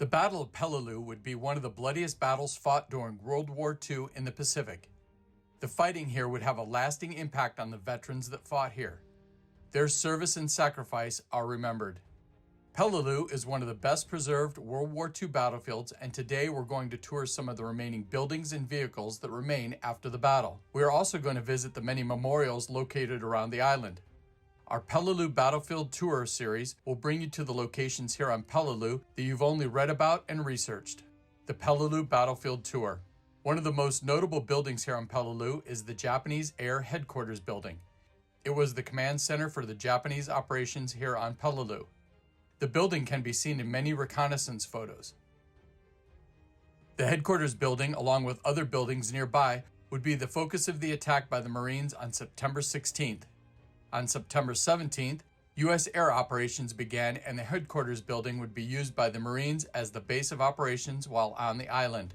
The Battle of Peleliu would be one of the bloodiest battles fought during World War II in the Pacific. The fighting here would have a lasting impact on the veterans that fought here. Their service and sacrifice are remembered. Peleliu is one of the best preserved World War II battlefields, and today we're going to tour some of the remaining buildings and vehicles that remain after the battle. We are also going to visit the many memorials located around the island. Our Peleliu Battlefield Tour series will bring you to the locations here on Peleliu that you've only read about and researched. The Peleliu Battlefield Tour. One of the most notable buildings here on Peleliu is the Japanese Air Headquarters Building. It was the command center for the Japanese operations here on Peleliu. The building can be seen in many reconnaissance photos. The headquarters building, along with other buildings nearby, would be the focus of the attack by the Marines on September 16th. On September 17th, U.S. air operations began, and the headquarters building would be used by the Marines as the base of operations while on the island.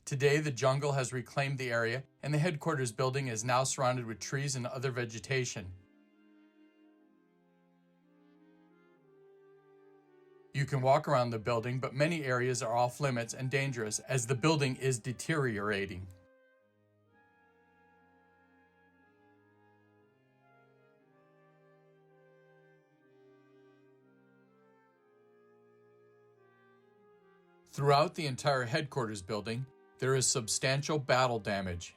Today, the jungle has reclaimed the area, and the headquarters building is now surrounded with trees and other vegetation. You can walk around the building, but many areas are off limits and dangerous as the building is deteriorating. Throughout the entire headquarters building, there is substantial battle damage.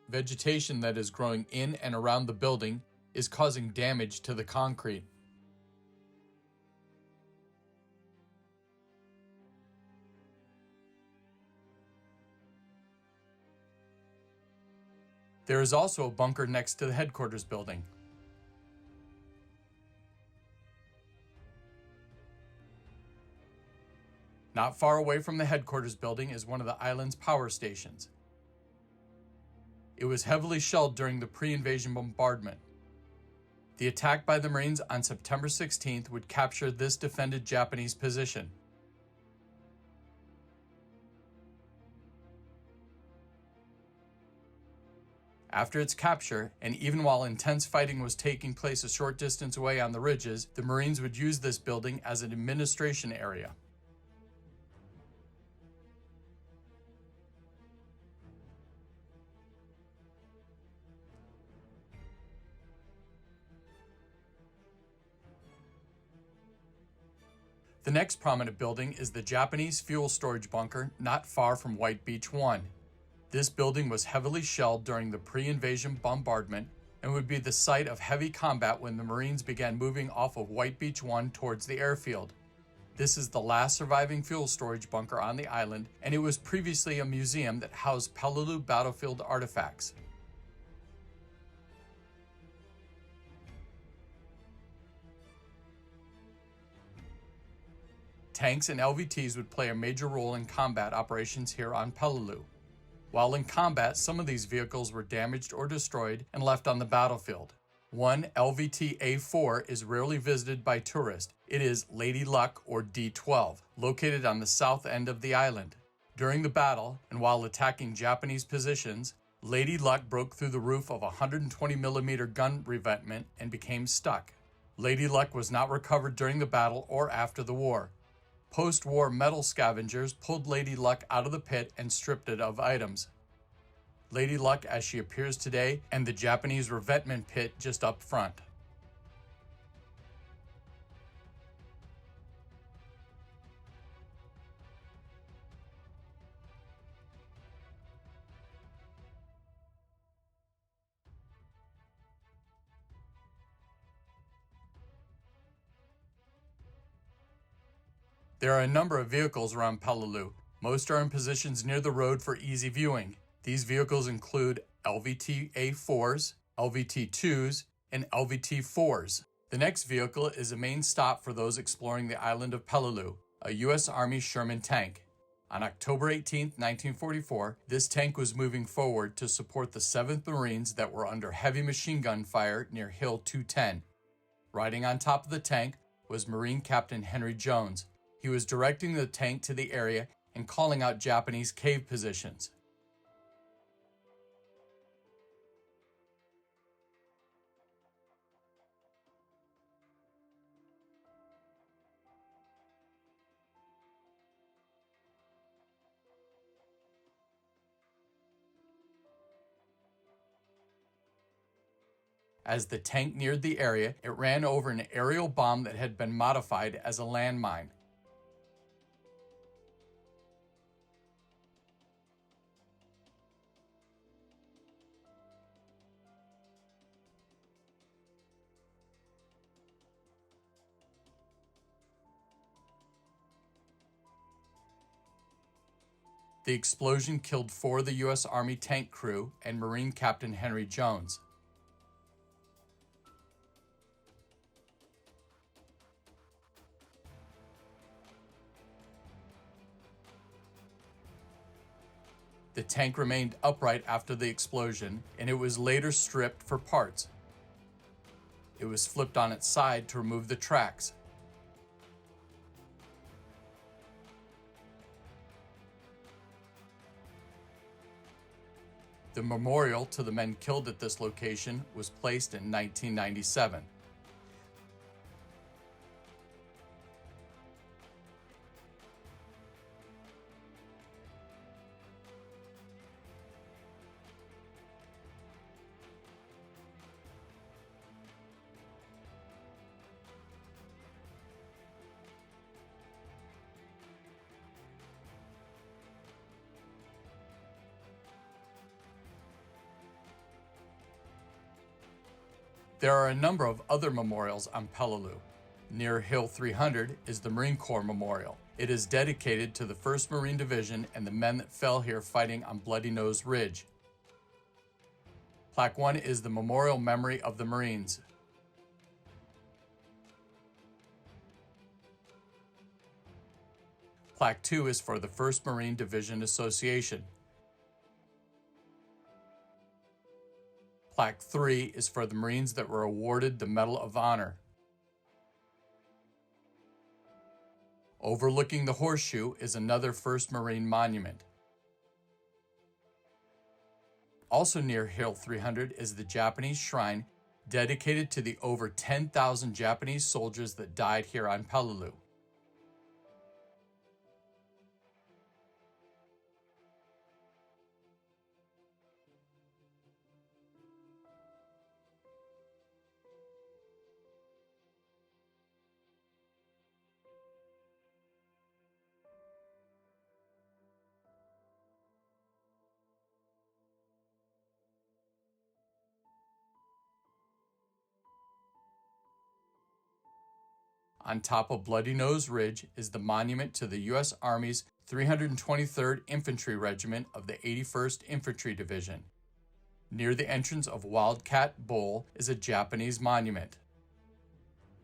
Vegetation that is growing in and around the building is causing damage to the concrete. There is also a bunker next to the headquarters building. Not far away from the headquarters building is one of the island's power stations. It was heavily shelled during the pre-invasion bombardment. The attack by the Marines on September 16th would capture this defended Japanese position. After its capture, and even while intense fighting was taking place a short distance away on the ridges, the Marines would use this building as an administration area. The next prominent building is the Japanese fuel storage bunker not far from White Beach 1. This building was heavily shelled during the pre-invasion bombardment and would be the site of heavy combat when the Marines began moving off of White Beach 1 towards the airfield. This is the last surviving fuel storage bunker on the island, and it was previously a museum that housed Peleliu Battlefield artifacts. Tanks and LVTs would play a major role in combat operations here on Peleliu. While in combat, some of these vehicles were damaged or destroyed and left on the battlefield. One LVT A4 is rarely visited by tourists. It is Lady Luck, or D-12, located on the south end of the island. During the battle, and while attacking Japanese positions, Lady Luck broke through the roof of a 120mm gun revetment and became stuck. Lady Luck was not recovered during the battle or after the war. Post-war metal scavengers pulled Lady Luck out of the pit and stripped it of items. Lady Luck as she appears today, and the Japanese revetment pit just up front. There are a number of vehicles around Peleliu. Most are in positions near the road for easy viewing. These vehicles include LVT A4s, LVT 2s, and LVT 4s. The next vehicle is a main stop for those exploring the island of Peleliu, a U.S. Army Sherman tank. On October 18, 1944, this tank was moving forward to support the 7th Marines that were under heavy machine gun fire near Hill 210. Riding on top of the tank was Marine Captain Henry Jones. He was directing the tank to the area and calling out Japanese cave positions. As the tank neared the area, it ran over an aerial bomb that had been modified as a landmine. The explosion killed 4 of the U.S. Army tank crew and Marine Captain Henry Jones. The tank remained upright after the explosion, and it was later stripped for parts. It was flipped on its side to remove the tracks. The memorial to the men killed at this location was placed in 1997. There are a number of other memorials on Peleliu. Near Hill 300 is the Marine Corps Memorial. It is dedicated to the 1st Marine Division and the men that fell here fighting on Bloody Nose Ridge. Plaque 1 is the memorial memory of the Marines. Plaque 2 is for the 1st Marine Division Association. Plaque 3 is for the Marines that were awarded the Medal of Honor. Overlooking the horseshoe is another 1st Marine monument. Also near Hill 300 is the Japanese shrine dedicated to the over 10,000 Japanese soldiers that died here on Peleliu. On top of Bloody Nose Ridge is the monument to the U.S. Army's 323rd Infantry Regiment of the 81st Infantry Division. Near the entrance of Wildcat Bowl is a Japanese monument.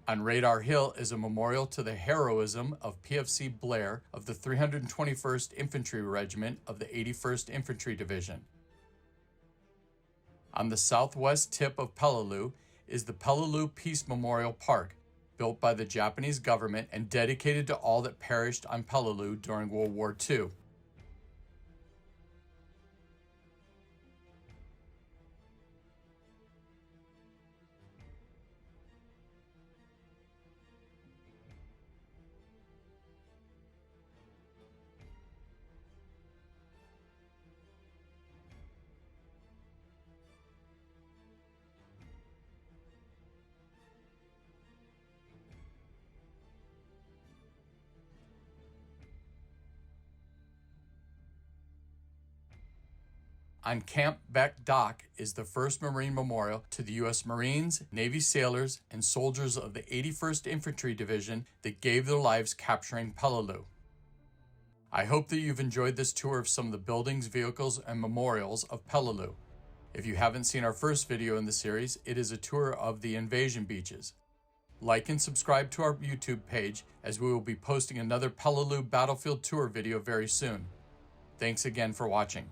On Radar Hill is a memorial to the heroism of PFC Blair of the 321st Infantry Regiment of the 81st Infantry Division. On the southwest tip of Peleliu is the Peleliu Peace Memorial Park, built by the Japanese government and dedicated to all that perished on Peleliu during World War II. On Camp Beck Dock is the 1st Marine Memorial to the U.S. Marines, Navy sailors, and soldiers of the 81st Infantry Division that gave their lives capturing Peleliu. I hope that you've enjoyed this tour of some of the buildings, vehicles, and memorials of Peleliu. If you haven't seen our first video in the series, it is a tour of the invasion beaches. Like and subscribe to our YouTube page, as we will be posting another Peleliu Battlefield Tour video very soon. Thanks again for watching.